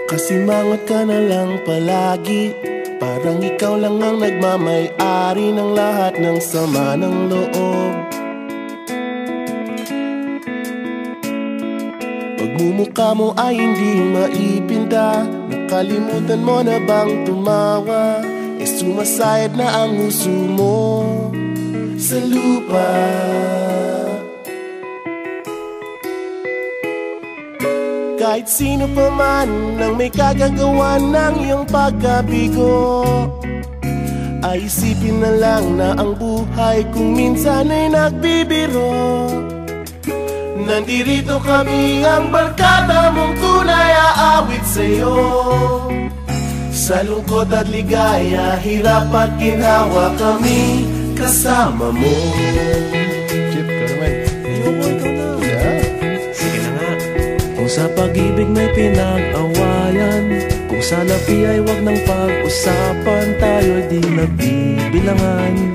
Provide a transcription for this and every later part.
Kasimangot ka na lang palagi, parang ikaw lang ang nagmamay-ari ng lahat ng sama ng loob. Pagmumukha mo ay hindi maipinta, nakalimutan mo na bang tumawa? Sumasayad na ang huso mo sa lupa. Kahit sino pa man ang may kagagawa ng iyong pagkabigo, ay isipin na lang na ang buhay kung minsan ay nagbibiro. Nandirito kami, ang barkada mong tunay aawit sa'yo. Sa lungkot at ligaya, hirap at ginhawa, kami kasama mo. Chip, ka naman. Ayoko, ikaw na. Yeah. Sige na nga. Kung sa pag-ibig may pinag-awayan, kung sa labi ay wag nang pag-usapan, tayo'y di nagbibilangan.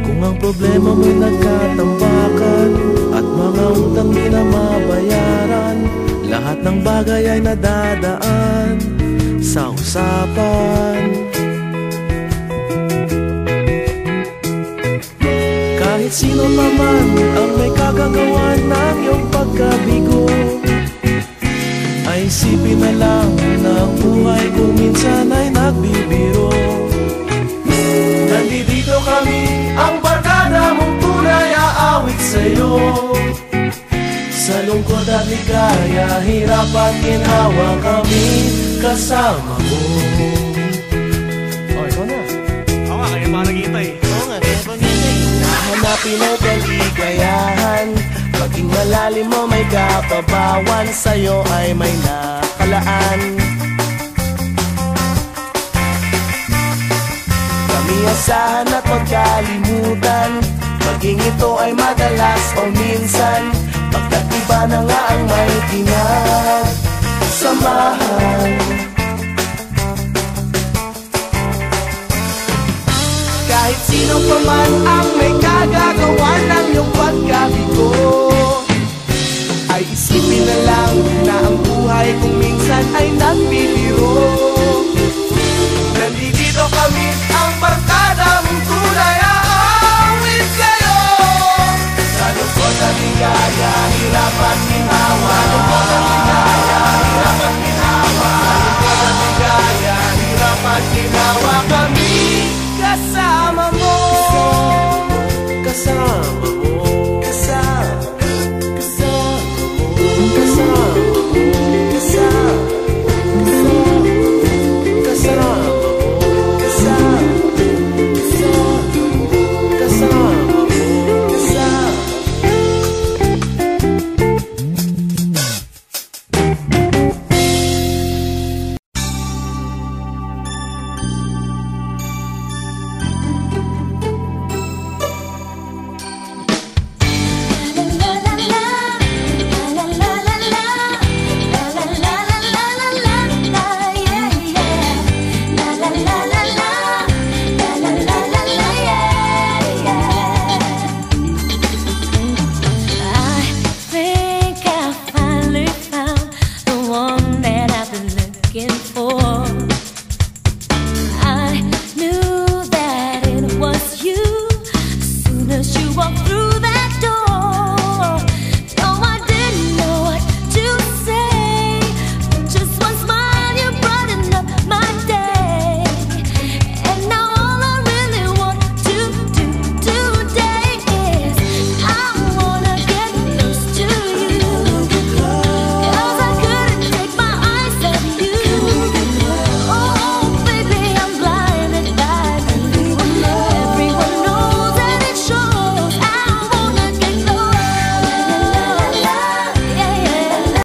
Kung ang problema mo'y nagkatambakan at mga utang di na mabayaran, lahat ng bagay ay nadadaan sa usapan. Kahit sino pa man ang may kagagawa ng iyong pagkabigo, ay isipin na lang na ang buhay kung minsan ay nagbibiro. Nandito kami, ang barkada mong tunay aawit sa'yo. Sa lungkot at ligaya, hirap at ginhawa, kami kasama mo. Oh, ikaw na. Oo nga, kaya pa naghihintay. Oo nga, kaya pa naghihintay. Nahanapin ang kaligayahan, maging malalim mo may kapabawan, sa'yo ay may nakalaan. Kami asahan at magkalimutan, maging ito ay madalas o minsan, pagkat iba na nga ang may pinagsamahan. Kahit sino pa man ang may kagagawa ng iyong pagkabigo, ay isipin na lang na ang buhay kung minsan ay nagbibiro. Nandito kami, ang barkada